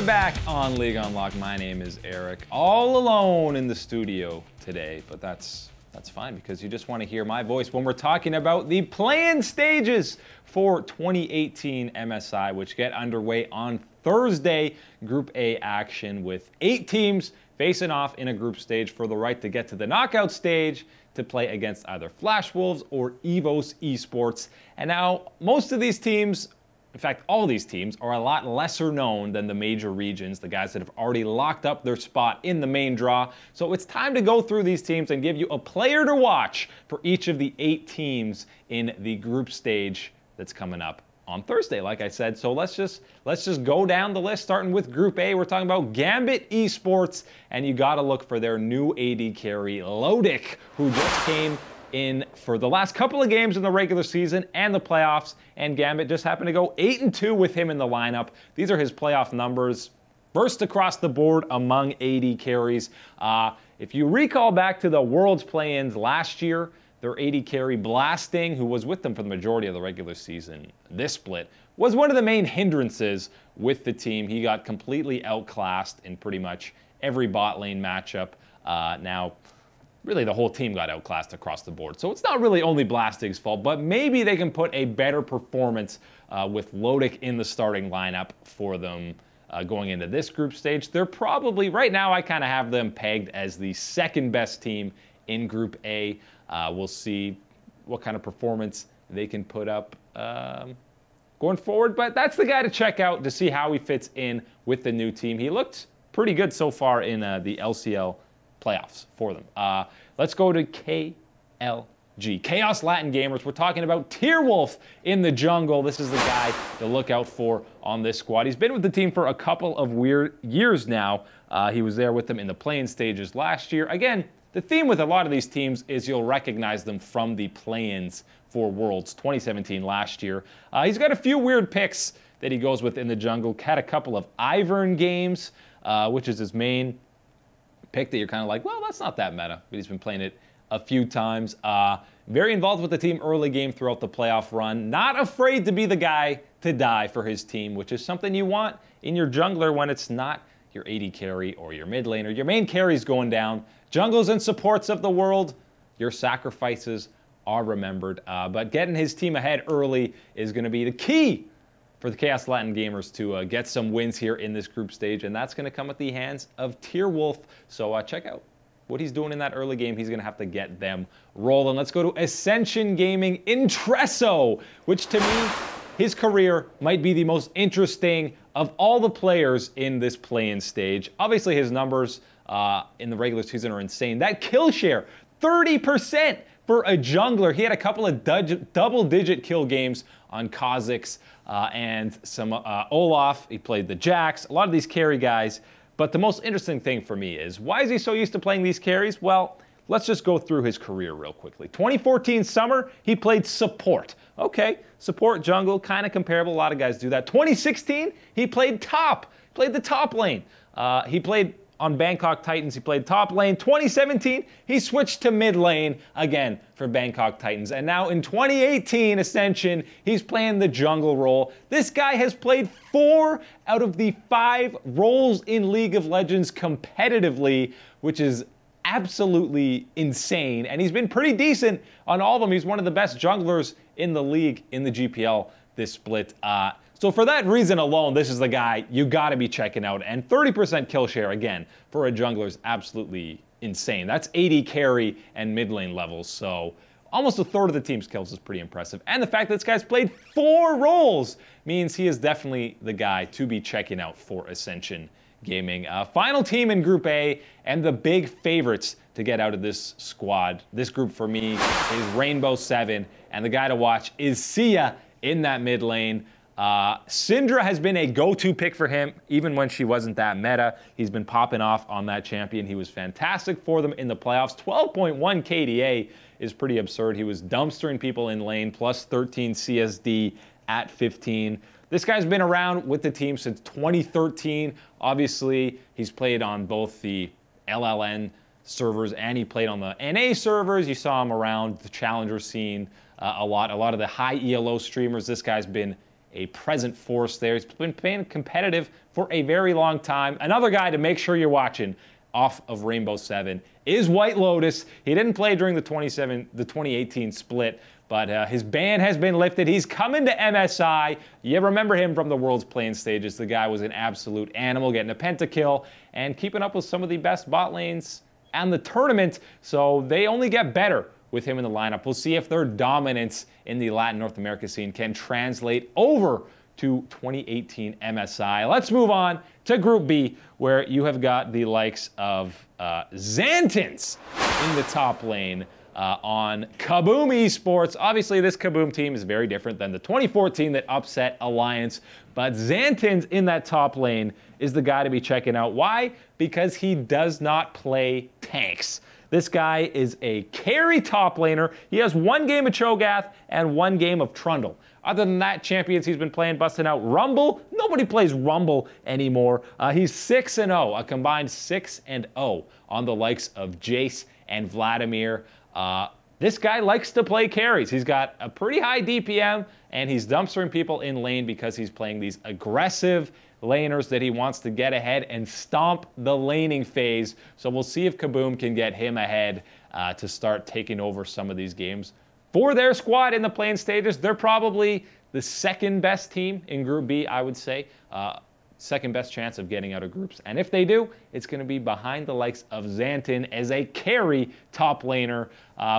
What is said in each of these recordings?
are back on League Unlocked. My name is Eric, all alone in the studio today, but that's fine because you just want to hear my voice when we're talking about the play-in stages for 2018 MSI, which get underway on Thursday. Group A action with 8 teams facing off in a group stage for the right to get to the knockout stage to play against either Flash Wolves or EVOS Esports. And now most of these teams, in fact, all these teams are a lot lesser known than the major regions, the guys that have already locked up their spot in the main draw. So it's time to go through these teams and give you a player to watch for each of the 8 teams in the group stage that's coming up on Thursday, like I said. So let's just go down the list, starting with Group A. We're talking about Gambit Esports, and you got to look for their new AD carry, Lodic, who just came in for the last couple of games in the regular season and the playoffs, and Gambit just happened to go 8-2 with him in the lineup. These are his playoff numbers. First across the board among AD carries. If you recall back to the Worlds play-ins last year, their AD carry Blasting, who was with them for the majority of the regular season, this split, was one of the main hindrances with the team. He got completely outclassed in pretty much every bot lane matchup. Now, really, the whole team got outclassed across the board. So it's not really only Blasting's fault, but maybe they can put a better performance with Lodic in the starting lineup for them going into this group stage. They're probably, right now, I kind of have them pegged as the second best team in Group A. We'll see what kind of performance they can put up going forward, but that's the guy to check out to see how he fits in with the new team. He looked pretty good so far in the LCL playoffs for them. Let's go to KLG, Chaos Latin Gamers. We're talking about Tierwolf in the jungle. This is the guy to look out for on this squad. He's been with the team for a couple of years now. He was there with them in the play-in stages last year. Again, the theme with a lot of these teams is you'll recognize them from the play-ins for Worlds 2017 last year. He's got a few weird picks that he goes with in the jungle. Had a couple of Ivern games, which is his main pick that you're kind of like, well, that's not that meta, but he's been playing it a few times. Very involved with the team early game throughout the playoff run. Not afraid to be the guy to die for his team, which is something you want in your jungler when it's not your AD carry or your mid laner. Your main carry's going down. Jungles and supports of the world, your sacrifices are remembered. But getting his team ahead early is going to be the key for the Chaos Latin Gamers to get some wins here in this group stage, and that's going to come at the hands of Tierwolf. So check out what he's doing in that early game. He's going to have to get them rolling. Let's go to Ascension Gaming Intresso, which to me, his career might be the most interesting of all the players in this play-in stage. Obviously, his numbers in the regular season are insane. That kill share, 30% for a jungler. He had a couple of double-digit kill games on Kha'Zix and some Olaf. He played the Jax, a lot of these carry guys. But the most interesting thing for me is, why is he so used to playing these carries? Well, let's just go through his career real quickly. 2014 summer, he played support. Okay, support, jungle, kind of comparable. A lot of guys do that. 2016, he played top. Played the top lane. He played on Bangkok Titans, he played top lane. 2017, he switched to mid lane again for Bangkok Titans. And now in 2018 Ascension, he's playing the jungle role. This guy has played 4 out of the 5 roles in League of Legends competitively, which is absolutely insane. And he's been pretty decent on all of them. He's one of the best junglers in the league in the GPL this split. So for that reason alone, this is the guy you got to be checking out. And 30% kill share, again, for a jungler is absolutely insane. That's 80 carry and mid lane levels. So almost a third of the team's kills is pretty impressive. And the fact that this guy's played 4 roles means he is definitely the guy to be checking out for Ascension Gaming. Final team in Group A, and the big favorites to get out of this squad. This group for me is Rainbow 7, and the guy to watch is Sia in that mid lane. Syndra has been a go-to pick for him, even when she wasn't that meta. He's been popping off on that champion. He was fantastic for them in the playoffs. 12.1 KDA is pretty absurd. He was dumpstering people in lane, plus 13 CSD at 15. This guy's been around with the team since 2013. Obviously, he's played on both the LLN servers and he played on the NA servers. You saw him around the challenger scene a lot. A lot of the high ELO streamers. This guy's been a present force there. He's been playing competitive for a very long time. Another guy to make sure you're watching off of Rainbow 7 is White Lotus. He didn't play during the 2018 split, but his ban has been lifted. He's coming to MSI. You remember him from the World's Play-In Stages. The guy was an absolute animal, getting a pentakill and keeping up with some of the best bot lanes and the tournament. So they only get better with him in the lineup. We'll see if their dominance in the Latin North America scene can translate over to 2018 MSI. Let's move on to Group B, where you have got the likes of Xantins in the top lane on Kaboom Esports. Obviously, this Kaboom team is very different than the 2014 that upset Alliance, but Xantins in that top lane is the guy to be checking out. Why? Because he does not play tanks. This guy is a carry top laner. He has 1 game of Cho'Gath and 1 game of Trundle. Other than that, champions he's been playing, busting out Rumble. Nobody plays Rumble anymore. He's 6-0, a combined 6-0 on the likes of Jace and Vladimir. This guy likes to play carries. He's got a pretty high DPM, and he's dumpstering people in lane because he's playing these aggressive laners that he wants to get ahead and stomp the laning phase. So we'll see if Kaboom can get him ahead to start taking over some of these games. For their squad in the Play-In Stages, they're probably the second best team in Group B, I would say. Second best chance of getting out of groups. And if they do, it's going to be behind the likes of Xantin as a carry top laner.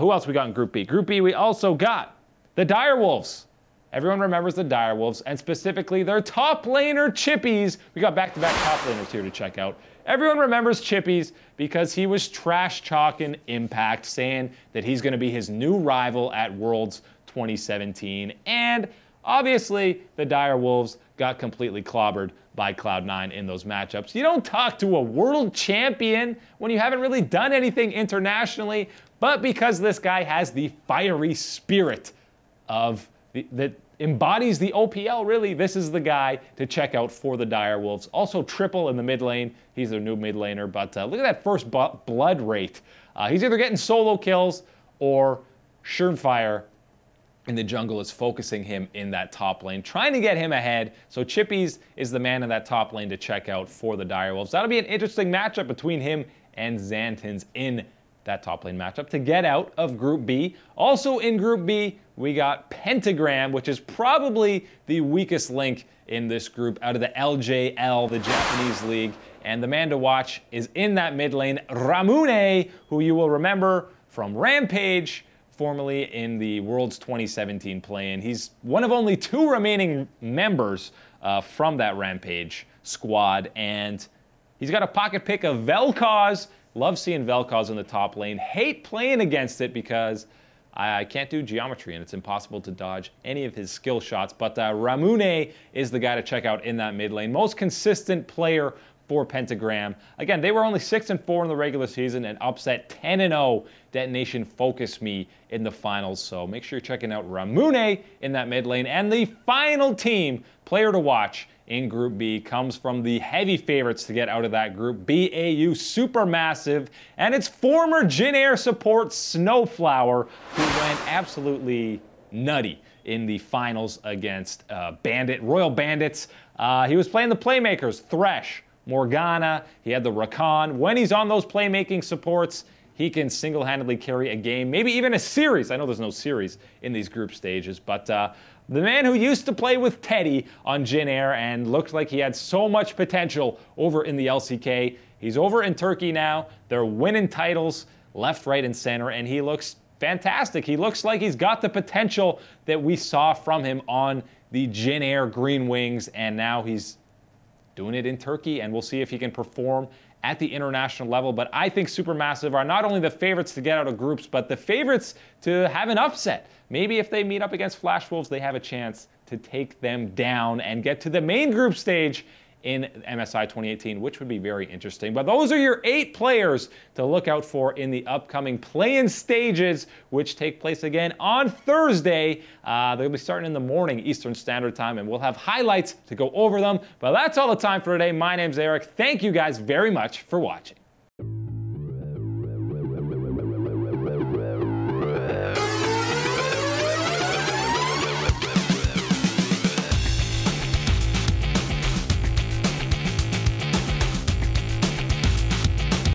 Who else we got in Group B? Group B, we also got the Direwolves. Everyone remembers the Direwolves, and specifically their top laner, Chippies. We got back-to-back top laners here to check out. Everyone remembers Chippies because he was trash-talking Impact, saying that he's going to be his new rival at Worlds 2017. And obviously, the Direwolves got completely clobbered by Cloud9 in those matchups. You don't talk to a world champion when you haven't really done anything internationally, but because this guy has the fiery spirit of that embodies the OPL, really, this is the guy to check out for the Direwolves. Also, Triple in the mid lane. He's their new mid laner, but look at that first blood rate. He's either getting solo kills or Surefire in the jungle is focusing him in that top lane, trying to get him ahead. So Chippies is the man in that top lane to check out for the Direwolves. That'll be an interesting matchup between him and Xantins in that top lane matchup to get out of Group B. Also in Group B, we got Pentagram, which is probably the weakest link in this group out of the LJL, the Japanese league. And the man to watch is in that mid lane, Ramune, who you will remember from Rampage, formerly in the Worlds 2017 play-in. He's one of only 2 remaining members from that Rampage squad, and he's got a pocket pick of Vel'Koz. Love seeing Vel'Koz in the top lane. Hate playing against it because I can't do geometry and it's impossible to dodge any of his skill shots. But Ramune is the guy to check out in that mid lane. Most consistent player for Pentagram. Again, they were only 6-4 in the regular season and upset 10-0 Detonation Focus Me in the finals. So make sure you're checking out Ramune in that mid lane. And the final team player to watch in Group B comes from the heavy favorites to get out of that group, BAU Supermassive, and its former Jin Air support Snowflower, who went absolutely nutty in the finals against Royal Bandits. He was playing the playmakers, Thresh, Morgana, he had the Rakan. When he's on those playmaking supports, he can single-handedly carry a game, maybe even a series. I know there's no series in these group stages, but the man who used to play with Teddy on Jin Air and looked like he had so much potential over in the LCK, he's over in Turkey now. They're winning titles left, right, and center, and he looks fantastic. He looks like he's got the potential that we saw from him on the Jin Air Green Wings, and now he's doing it in Turkey, and we'll see if he can perform at the international level. But I think Supermassive are not only the favorites to get out of groups, but the favorites to have an upset. Maybe if they meet up against Flash Wolves, they have a chance to take them down and get to the main group stage in MSI 2018, which would be very interesting. But those are your 8 players to look out for in the upcoming play-in stages, which take place again on Thursday. They'll be starting in the morning Eastern Standard Time, and we'll have highlights to go over them. But that's all the time for today. My name's Eric. Thank you guys very much for watching.